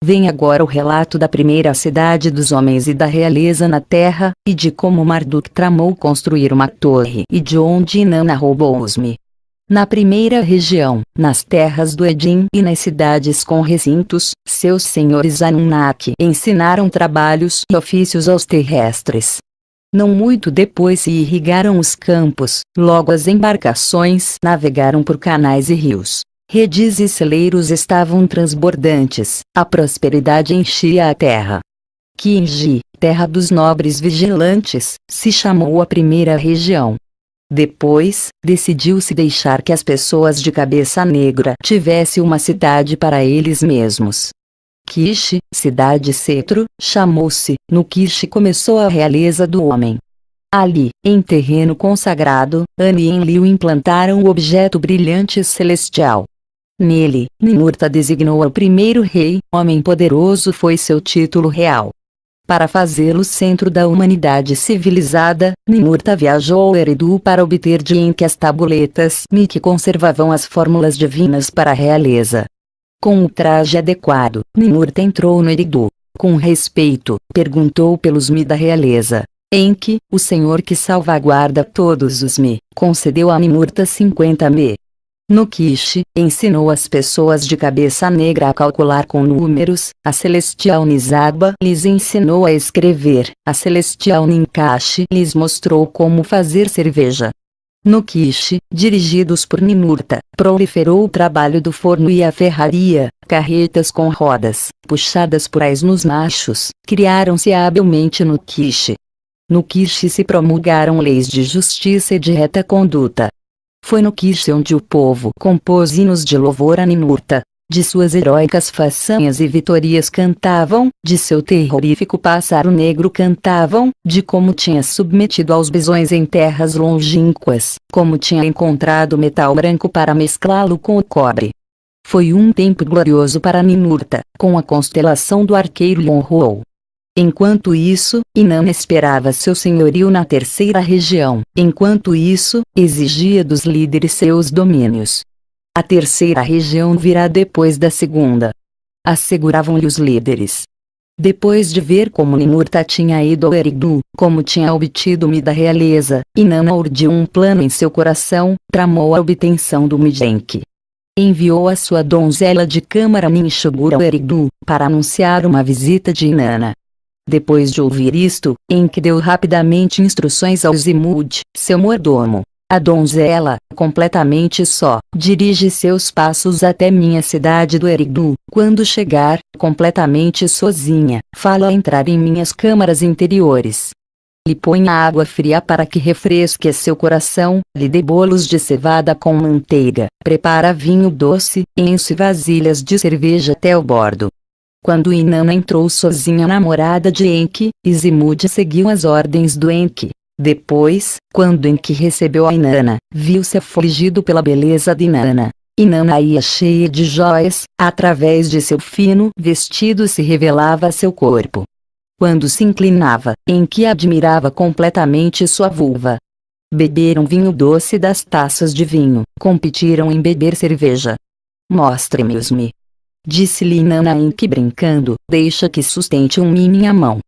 Vem agora o relato da primeira cidade dos homens e da realeza na terra, e de como Marduk tramou construir uma torre e de onde Inanna roubou Usmi. Na primeira região, nas terras do Edin e nas cidades com recintos, seus senhores Anunnaki ensinaram trabalhos e ofícios aos terrestres. Não muito depois se irrigaram os campos, logo as embarcações navegaram por canais e rios. Redes e celeiros estavam transbordantes, a prosperidade enchia a terra. Kinji, terra dos nobres vigilantes, se chamou a primeira região. Depois, decidiu-se deixar que as pessoas de cabeça negra tivessem uma cidade para eles mesmos. Kish, cidade cetro, chamou-se. No Kish começou a realeza do homem. Ali, em terreno consagrado, Anu e Enlil implantaram o objeto brilhante celestial. Nele, Ninurta designou o primeiro rei. Homem poderoso foi seu título real. Para fazê-lo centro da humanidade civilizada, Ninurta viajou ao Eridu para obter de Enki as tabuletas que conservavam as fórmulas divinas para a realeza. Com o traje adequado, Ninurta entrou no Eridu. Com respeito, perguntou pelos Mi da realeza. Enki, o senhor que salvaguarda todos os Mi, concedeu a Ninurta 50 Mi. No Kish, ensinou as pessoas de cabeça negra a calcular com números. A celestial Nizaba lhes ensinou a escrever. A celestial Ninkashi lhes mostrou como fazer cerveja. No Kish, dirigidos por Ninurta, proliferou o trabalho do forno e a ferraria. Carretas com rodas, puxadas por asnos machos, criaram-se habilmente no Kish. No Kish se promulgaram leis de justiça e de reta conduta. Foi no Kish onde o povo compôs hinos de louvor a Ninurta. De suas heróicas façanhas e vitorias cantavam, de seu terrorífico pássaro negro cantavam, de como tinha submetido aos bisões em terras longínquas, como tinha encontrado metal branco para mesclá-lo com o cobre. Foi um tempo glorioso para Ninurta, com a constelação do arqueiro Yonrou. Enquanto isso, Inanna esperava seu senhorio na terceira região. Enquanto isso, exigia dos líderes seus domínios. A terceira região virá depois da segunda, asseguravam-lhe os líderes. Depois de ver como Ninurta tinha ido ao Eridu, como tinha obtido o Mi da realeza, Inanna urdiu um plano em seu coração, tramou a obtenção do Mijenki. Enviou a sua donzela de câmara Ninshugura ao Eridu, para anunciar uma visita de Inanna. Depois de ouvir isto, Enki deu rapidamente instruções ao Zimud, seu mordomo. A donzela, completamente só, dirige seus passos até minha cidade do Eridu. Quando chegar, completamente sozinha, fala a entrar em minhas câmaras interiores. Lhe põe água fria para que refresque seu coração, lhe dê bolos de cevada com manteiga, prepara vinho doce, enche vasilhas de cerveja até o bordo. Quando Inanna entrou sozinha na morada de Enki, Zimud seguiu as ordens do Enki. Depois, quando Enki recebeu a Inanna, viu-se afligido pela beleza de Inanna. Inanna ia cheia de joias, através de seu fino vestido se revelava seu corpo. Quando se inclinava, Enki admirava completamente sua vulva. Beberam vinho doce das taças de vinho, competiram em beber cerveja. Mostre-me os Mi. Disse-lhe Inanna a Enki brincando, deixa que sustente um Mi em minha mão.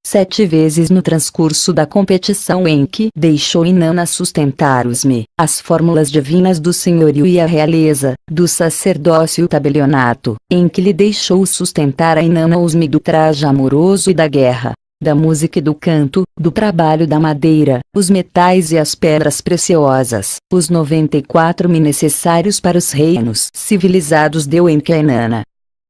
7 vezes no transcurso da competição Enki deixou Inanna sustentar os Mi, as fórmulas divinas do senhorio e a realeza, do sacerdócio e o tabelionato. Enki lhe deixou sustentar a Inanna os Mi do traje amoroso e da guerra, da música e do canto, do trabalho da madeira, os metais e as pedras preciosas. Os 94 Mi necessários para os reinos civilizados deu Enki a Inanna.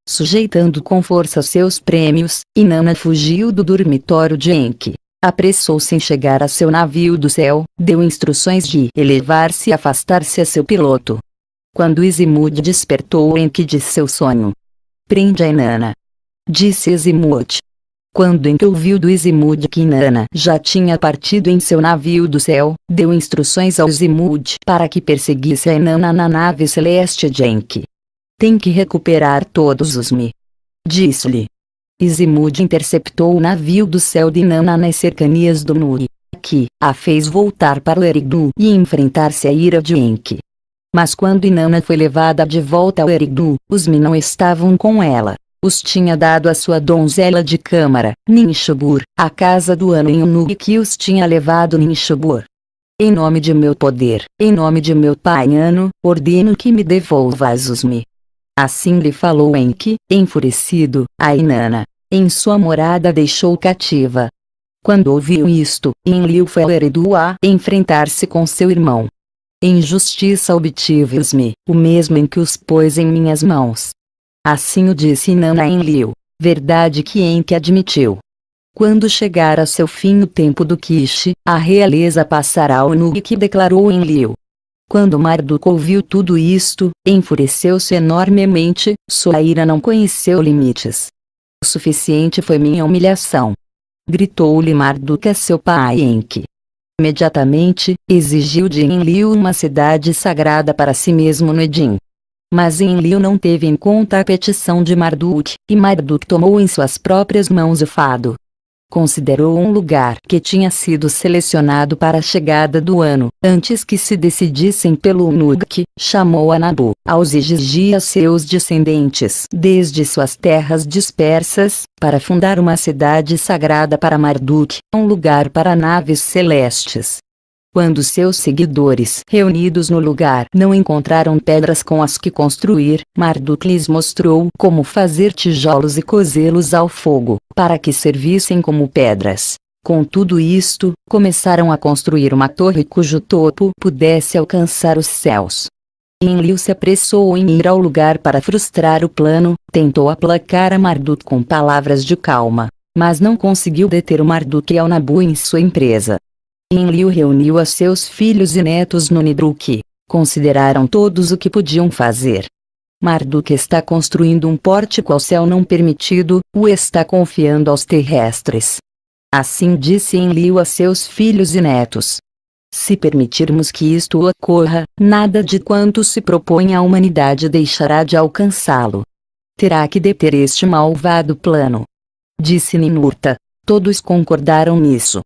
Sujeitando com força seus prêmios, Inanna fugiu do dormitório de Enki. Apressou-se em chegar a seu navio do céu, deu instruções de elevar-se e afastar-se a seu piloto. Quando Zimud despertou Enki de seu sonho. Prende a Inanna, disse Zimud. Quando Enki ouviu do Zimud que Inanna já tinha partido em seu navio do céu, deu instruções ao Zimud para que perseguisse a Inanna na nave celeste de Enki. Tem que recuperar todos os Mi. Disse-lhe. Izimud interceptou o navio do céu de Inanna nas cercanias do Nuri, que a fez voltar para o Eridu e enfrentar-se à ira de Enki. Mas quando Inanna foi levada de volta ao Eridu, os Mi não estavam com ela. Os tinha dado a sua donzela de câmara, Ninshubur, a casa do Anu em Unu, que os tinha levado Ninshubur. Em nome de meu poder, em nome de meu pai Anu, ordeno que me devolvas os Mi. Assim lhe falou Enki, enfurecido, a Inanna. Em sua morada deixou cativa. Quando ouviu isto, Enlil foi ao Eridu a enfrentar-se com seu irmão. Em justiça obtive os Mi, o mesmo em que os pôs em minhas mãos. Assim o disse Inanna a Enlil, verdade que Enki admitiu. Quando chegar a seu fim o tempo do Kish, a realeza passará ao Anu, que declarou Enlil. Quando Marduk ouviu tudo isto, enfureceu-se enormemente, sua ira não conheceu limites. O suficiente foi minha humilhação. Gritou-lhe Marduk a seu pai Enki. Imediatamente, exigiu de Enlil uma cidade sagrada para si mesmo no Edim. Mas Enlil não teve em conta a petição de Marduk, e Marduk tomou em suas próprias mãos o fado. Considerou um lugar que tinha sido selecionado para a chegada do ano, antes que se decidissem pelo Unug, chamou a Nabu, aos e exigia seus descendentes desde suas terras dispersas, para fundar uma cidade sagrada para Marduk, um lugar para naves celestes. Quando seus seguidores reunidos no lugar não encontraram pedras com as que construir, Marduk lhes mostrou como fazer tijolos e cozê-los ao fogo, para que servissem como pedras. Com tudo isto, começaram a construir uma torre cujo topo pudesse alcançar os céus. Enlil se apressou em ir ao lugar para frustrar o plano, tentou aplacar a Marduk com palavras de calma, mas não conseguiu deter o Marduk e ao Nabu em sua empresa. Enlil reuniu a seus filhos e netos no Nidruk. Consideraram todos o que podiam fazer. Marduk está construindo um pórtico ao céu não permitido, o está confiando aos terrestres. Assim disse Enlil a seus filhos e netos. Se permitirmos que isto ocorra, nada de quanto se propõe à humanidade deixará de alcançá-lo. Terá que deter este malvado plano. Disse Ninurta. Todos concordaram nisso.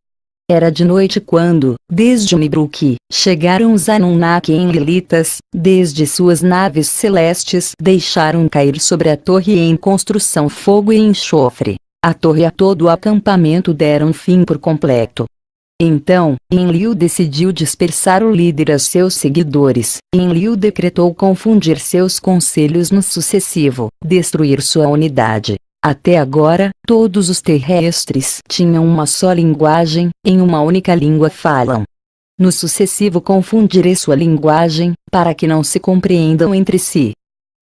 Era de noite quando, desde Nidruk, chegaram os Anunnaki Enlilitas, desde suas naves celestes deixaram cair sobre a torre em construção fogo e enxofre. A torre e a todo o acampamento deram fim por completo. Então, Enlil decidiu dispersar o líder a seus seguidores. Enlil decretou confundir seus conselhos no sucessivo, destruir sua unidade. Até agora, todos os terrestres tinham uma só linguagem, em uma única língua falam. No sucessivo confundirei sua linguagem, para que não se compreendam entre si.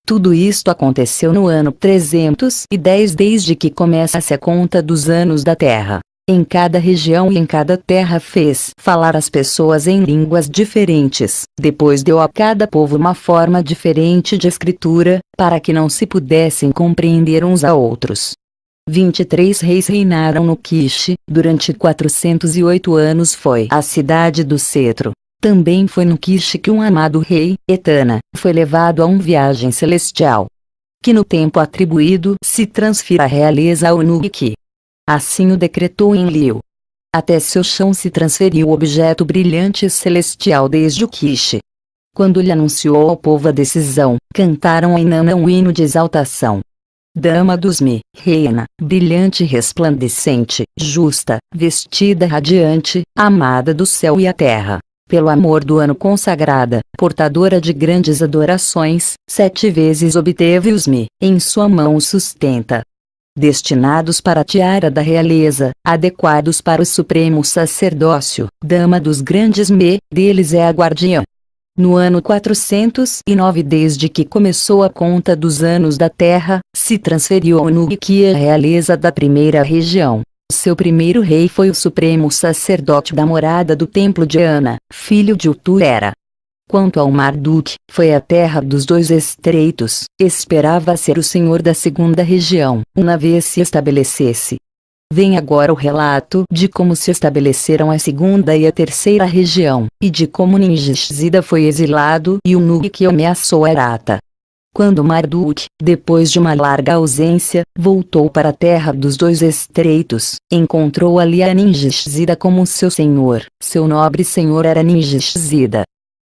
Tudo isto aconteceu no ano 310 desde que começa-se a conta dos anos da Terra. Em cada região e em cada terra fez falar as pessoas em línguas diferentes, depois deu a cada povo uma forma diferente de escritura, para que não se pudessem compreender uns a outros. 23 reis reinaram no Kish, durante 408 anos foi a cidade do cetro. Também foi no Kish que um amado rei, Etana, foi levado a uma viagem celestial. Que no tempo atribuído se transfira a realeza ao Unug. Assim o decretou Enlil. Até seu chão se transferiu o objeto brilhante celestial desde o Kish. Quando lhe anunciou ao povo a decisão, cantaram a Inanna um hino de exaltação. Dama dos Mi, reina, brilhante e resplandecente, justa, vestida radiante, amada do céu e a terra, pelo amor do ano consagrada, portadora de grandes adorações, 7 vezes obteve os Mi, em sua mão os sustenta. Destinados para a tiara da realeza, adequados para o supremo sacerdócio, dama dos grandes Me, deles é a guardiã. No ano 409 desde que começou a conta dos anos da Terra, se transferiu ao Unug, a realeza da primeira região. Seu primeiro rei foi o supremo sacerdote da morada do templo de Ana, filho de Utu-Era. Quanto ao Marduk, foi a terra dos dois estreitos, esperava ser o senhor da segunda região, uma vez se estabelecesse. Vem agora o relato de como se estabeleceram a segunda e a terceira região, e de como Ninjishzida foi exilado e o Nug que ameaçou Arata. Quando Marduk, depois de uma larga ausência, voltou para a terra dos dois estreitos, encontrou ali a Ningishzida como seu senhor. Seu nobre senhor era Ningishzida.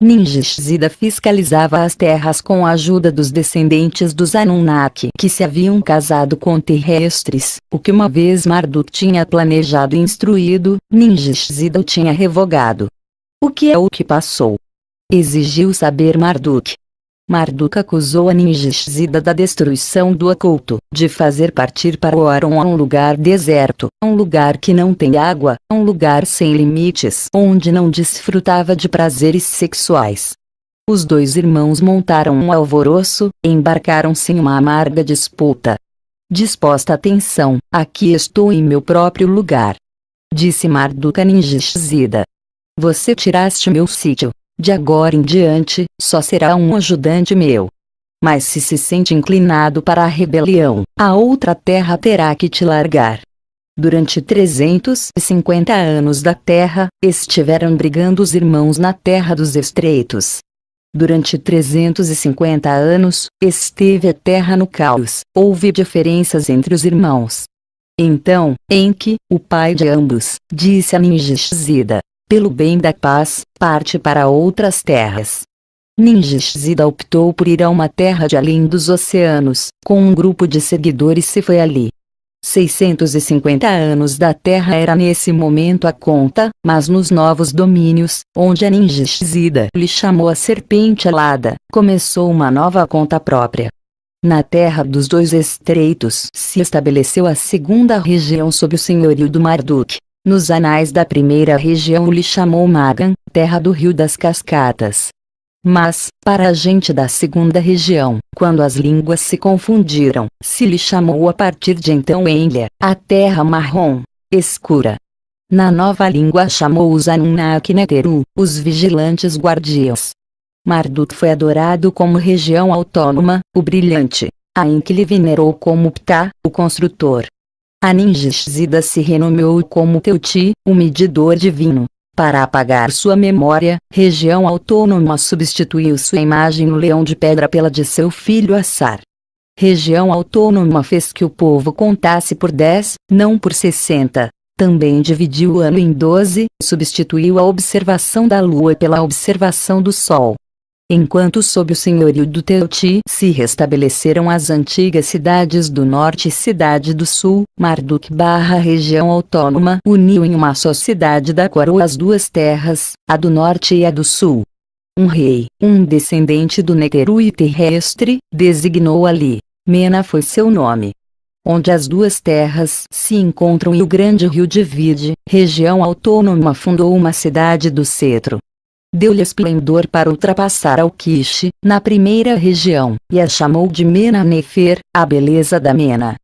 Ningishzida fiscalizava as terras com a ajuda dos descendentes dos Anunnaki que se haviam casado com terrestres, o que uma vez Marduk tinha planejado e instruído, Ningishzida o tinha revogado. O que é o que passou? Exigiu saber Marduk. Marduk acusou a Ningishzida da destruição do oculto, de fazer partir para Orion a um lugar deserto, um lugar que não tem água, um lugar sem limites, onde não desfrutava de prazeres sexuais. Os dois irmãos montaram um alvoroço, embarcaram-se em uma amarga disputa. Disposta atenção, aqui estou em meu próprio lugar. Disse Marduk a Ningishzida. Você tiraste meu sítio. De agora em diante, só será um ajudante meu. Mas se sente inclinado para a rebelião, a outra terra terá que te largar. Durante 350 anos da terra, estiveram brigando os irmãos na terra dos estreitos. Durante 350 anos, esteve a terra no caos, houve diferenças entre os irmãos. Então, Enki, o pai de ambos, disse a Ningishzida: pelo bem da paz, parte para outras terras. Ningishzida optou por ir a uma terra de além dos oceanos, com um grupo de seguidores se foi ali. 650 anos da terra era nesse momento a conta, mas nos novos domínios, onde a Ningishzida lhe chamou a serpente alada, começou uma nova conta própria. Na terra dos dois estreitos se estabeleceu a segunda região sob o senhorio do Marduk. Nos anais da primeira região lhe chamou Magan, terra do rio das cascatas. Mas, para a gente da segunda região, quando as línguas se confundiram, se lhe chamou a partir de então Enlil, a terra marrom, escura. Na nova língua chamou os Anunnaki Neteru, os vigilantes guardiãos. Marduk foi adorado como região autônoma, o brilhante. A Enki lhe venerou como Ptah, o construtor. A Ningishzida se renomeou como Teuti, o medidor divino. Para apagar sua memória, região autônoma substituiu sua imagem no leão de pedra pela de seu filho Assar. Região autônoma fez que o povo contasse por 10, não por 60. Também dividiu o ano em 12, substituiu a observação da lua pela observação do sol. Enquanto sob o senhorio do Teuti se restabeleceram as antigas cidades do norte e cidade do sul, Marduk/região autônoma uniu em uma só cidade da coroa as duas terras, a do norte e a do sul. Um rei, um descendente do Neteru e terrestre, designou ali. Mena foi seu nome. Onde as duas terras se encontram e o grande rio divide, região autônoma fundou uma cidade do cetro. Deu-lhe esplendor para ultrapassar Alquiche, na primeira região, e a chamou de Mena-Nefer, a beleza da Mena.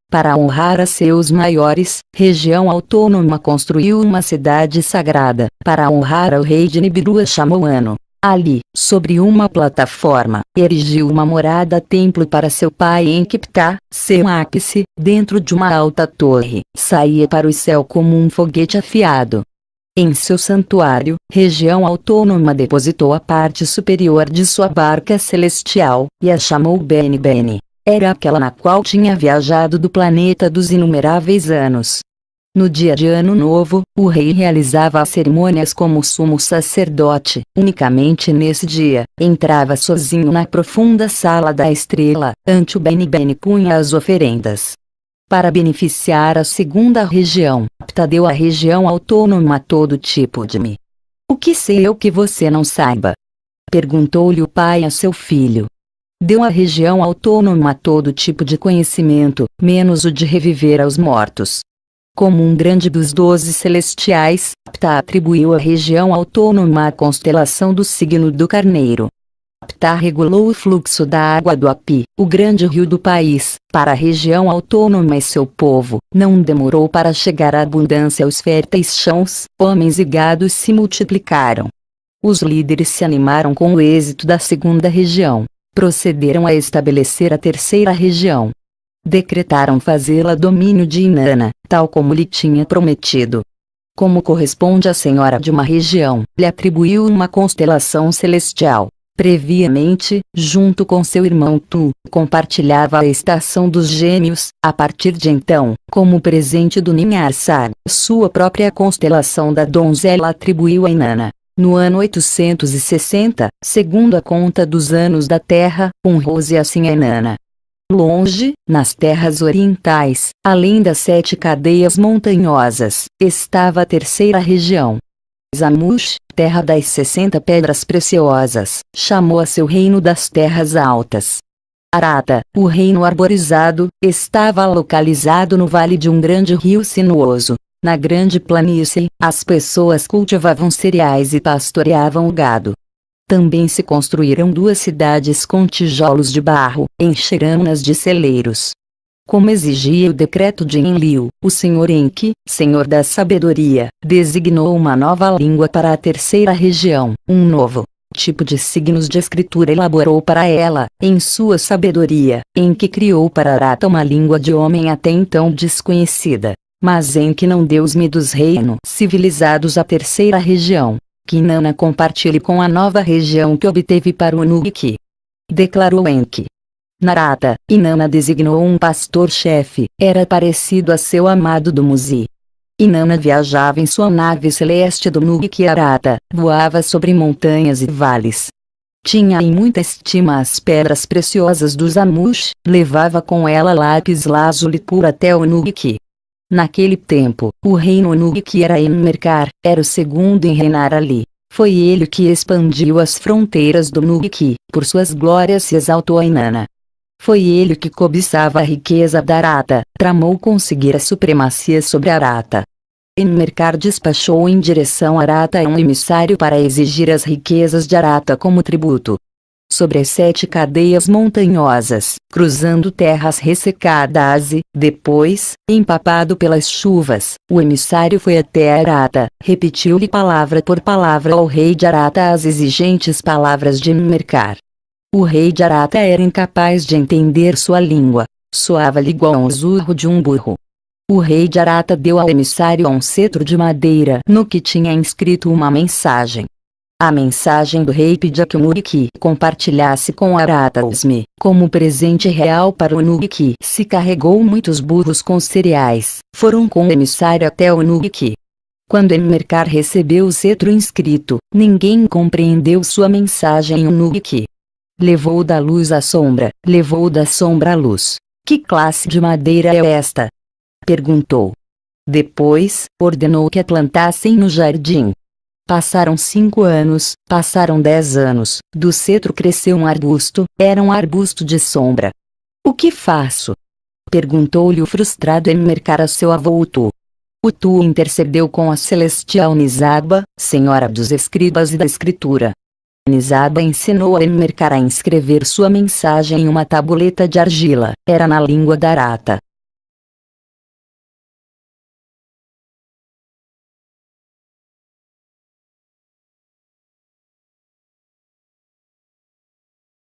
Para honrar a seus maiores, região autônoma construiu uma cidade sagrada. Para honrar ao rei de Nibiru a chamou Anu. Ali, sobre uma plataforma, erigiu uma morada-templo para seu pai Enki-Ptah, seu ápice, dentro de uma alta torre, saía para o céu como um foguete afiado. Em seu santuário, região autônoma depositou a parte superior de sua barca celestial, e a chamou Bene Bene. Era aquela na qual tinha viajado do planeta dos inumeráveis anos. No dia de Ano Novo, o rei realizava as cerimônias como sumo sacerdote. Unicamente nesse dia, entrava sozinho na profunda sala da estrela, ante o Bene Bene punha as oferendas. Para beneficiar a segunda região, Ptah deu à região autônoma todo tipo de me. O que sei eu que você não saiba? Perguntou-lhe o pai a seu filho. Deu à região autônoma todo tipo de conhecimento, menos o de reviver aos mortos. Como um grande dos 12 celestiais, Ptah atribuiu à região autônoma a constelação do signo do Carneiro. Ptah regulou o fluxo da água do Api, o grande rio do país, para a região autônoma e seu povo. Não demorou para chegar a abundância aos férteis chãos, homens e gados se multiplicaram. Os líderes se animaram com o êxito da segunda região. Procederam a estabelecer a terceira região. Decretaram fazê-la domínio de Inanna, tal como lhe tinha prometido. Como corresponde à senhora de uma região, lhe atribuiu uma constelação celestial. Previamente, junto com seu irmão Tu, compartilhava a estação dos gêmeos. A partir de então, como presente do Ninharsar, sua própria constelação da donzela atribuiu a Inanna. No ano 860, segundo a conta dos anos da Terra, honrou-se assim a Inanna. Longe, nas terras orientais, além das 7 cadeias montanhosas, estava a terceira região. Zamush, terra das 60 pedras preciosas, chamou a seu reino das terras altas. Arata, o reino arborizado, estava localizado no vale de um grande rio sinuoso. Na grande planície, as pessoas cultivavam cereais e pastoreavam o gado. Também se construíram 2 cidades com tijolos de barro, encheram-nas de celeiros. Como exigia o decreto de Enlil, o senhor Enki, senhor da sabedoria, designou uma nova língua para a terceira região, um novo tipo de signos de escritura elaborou para ela, em sua sabedoria. Enki criou para Arata uma língua de homem até então desconhecida. Mas Enki não deu os dos reinos civilizados à terceira região. Que Inanna compartilhe com a nova região que obteve para o Nubiki. Declarou Enki. Narada, Inanna designou um pastor-chefe, era parecido a seu amado Dumuzi. Inanna viajava em sua nave celeste do Nubiki Arata, voava sobre montanhas e vales. Tinha em muita estima as pedras preciosas dos Zamush, levava com ela lápis lazuli puro até o Nubiki. Naquele tempo, o reino Nubiki era Enmerkar, era o segundo em reinar ali. Foi ele que expandiu as fronteiras do Nubiki, por suas glórias se exaltou a Inanna. Foi ele que cobiçava a riqueza da Arata, tramou conseguir a supremacia sobre Arata. Enmerkar despachou em direção a Arata um emissário para exigir as riquezas de Arata como tributo. Sobre as 7 cadeias montanhosas, cruzando terras ressecadas e, depois, empapado pelas chuvas, o emissário foi até Arata, repetiu-lhe palavra por palavra ao rei de Arata as exigentes palavras de Enmerkar. O rei de Arata era incapaz de entender sua língua, soava-lhe igual ao zurro de um burro. O rei de Arata deu ao emissário um cetro de madeira no que tinha inscrito uma mensagem. A mensagem do rei pedia que o Nubiki compartilhasse com Arata Usme, como presente real para o Nubiki. Se carregou muitos burros com cereais, foram com o emissário até o Nubiki. Quando Enmerkar recebeu o cetro inscrito, ninguém compreendeu sua mensagem em Nubiki. Levou da luz à sombra, levou da sombra à luz. Que classe de madeira é esta? Perguntou. Depois, ordenou que a plantassem no jardim. Passaram 5 anos, passaram 10 anos, do cetro cresceu um arbusto, era um arbusto de sombra. O que faço? Perguntou-lhe o frustrado Enmerkar a seu avô Utu. Utu intercedeu com a celestial Nisaba, senhora dos escribas e da escritura. Nisaba ensinou a Enmerkar a inscrever sua mensagem em uma tabuleta de argila, era na língua da Arata.